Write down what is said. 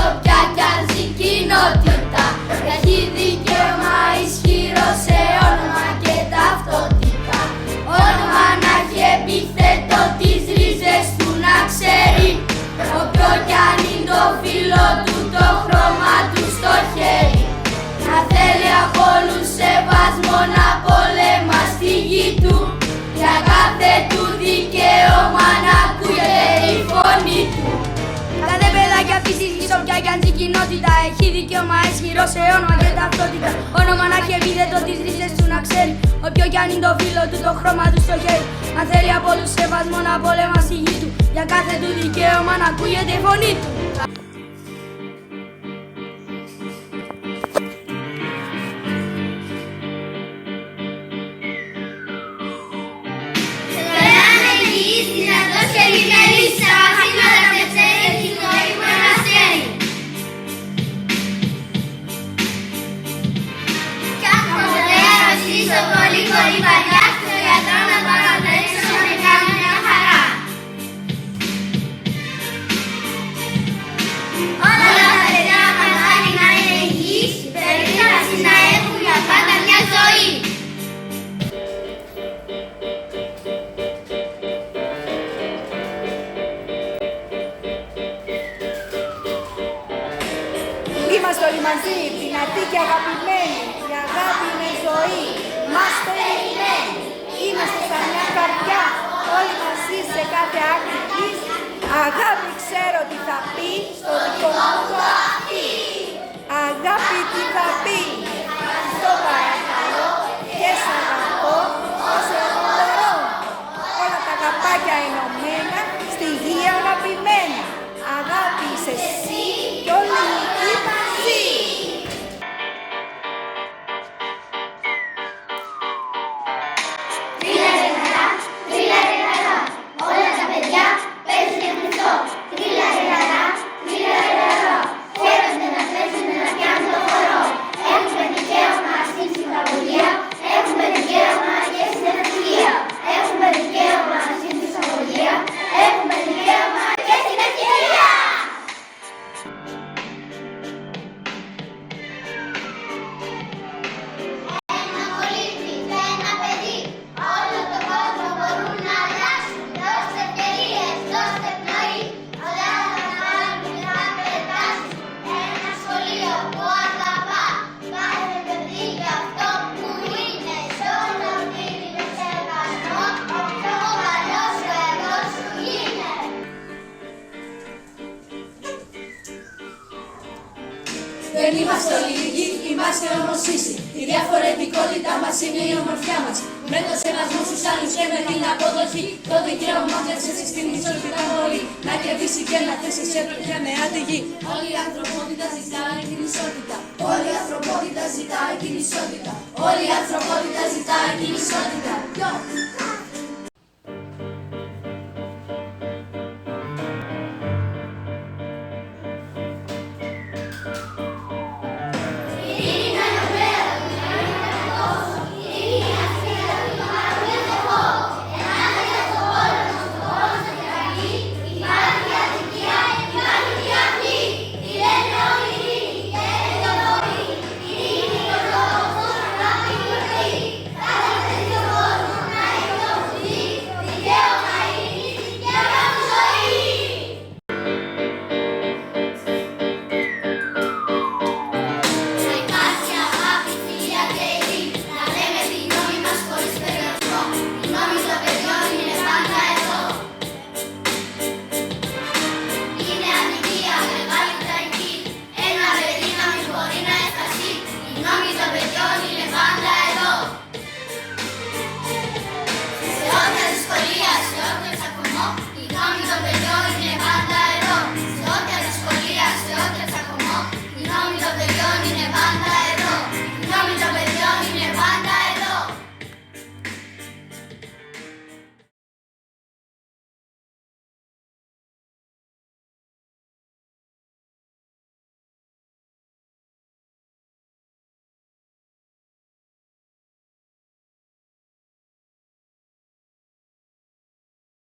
όποια κι αν ζει κοινότητα. Έχει δικαίωμα ισχυρό σε όνομα και ταυτότητα. Όνομα να έχει επιθέτω τις ρίζες του να ξέρει. Όποιο κι αν είναι το φύλλο του, το χρώμα του στο χέρι. Να θέλει από όλους σεβασμό να πολέμα στη γη του. Για κάθε του δικαίωμα να ακούγεται η φωνή του. Κάθε παιδάκι αυτής της γης, όποια κι αν ζει κοινότητα, έχει δικαίωμα ισχυρό σε όνομα και ταυτότητα. Όνομα να έχει επίθετο τις ρίζες του να ξέρει. Όποιο κι αν είναι το φύλλο του, το χρώμα του στο χέρι. Να θέλει από όλους σεβασμό να πολέμα στη γη του. Για κάθε του δικαίωμα να ακούγεται η φωνή του. Είμαστε όλοι μαζί, δυνατοί και αγαπημένοι. Η αγάπη είναι ζωή. Μας περιμένει. Είμαστε σαν μια καρδιά, όλοι μαζί σε κάθε άκρη γης. Αγάπη ξέρω τι θα πει στο δικό μου το αυτί. Αγάπη τι θα πει. Στο παρακαλώ και σ' αγαπώ όσο εγώ μπορώ. Όλα τα καπάκια ενωμένα στη γη αγαπημένα. Αγάπη είσαι εσύ κι όλοι οι μαζί. Όλα τα παιδιά παίζουν και Χριστό. Τρίλα ρε λαρά, χαίρονται να παίζουν να πιάνουν το χορό. Έχουμε δικαίωμα στην ψυχαγωγία, έχουμε δικαίωμα και στην ευτυχία. Έχουμε δικαίωμα στην ψυχαγωγία, έχουμε δικαίωμα και στην ευτυχία. Ένα πολίτη και ένα παιδί, όλο τον κόσμο μπορούν να αλλάξουν. Δώστε ευκαιρίες, δώστε πνοή, όλα θα βάλουν να πετάσουν. Ένα σχολείο που αγαπά, κάθε παιδί για αυτό που είναι. Σ' όλο δίνει σεβασμό, ο πιο καλός ο εγώ σου είναι. Δεν είμαστε όλοι ίδιοι, είμαστε όμως ίσοι. Η διαφορετικότητα μας είναι η ομορφιά μας. Με το σεβασμό στους άλλους και με την αποδοχή. Το δικαίωμα θέσει στην ισότητα όλοι. Να κερδίσει και να θέσει σε τροχιά με άντη γη. Όλη η ανθρωπότητα ζητάει την ισότητα. Όλη η ανθρωπότητα ζητάει την ισότητα. Όλη η ανθρωπότητα ζητάει την ισότητα.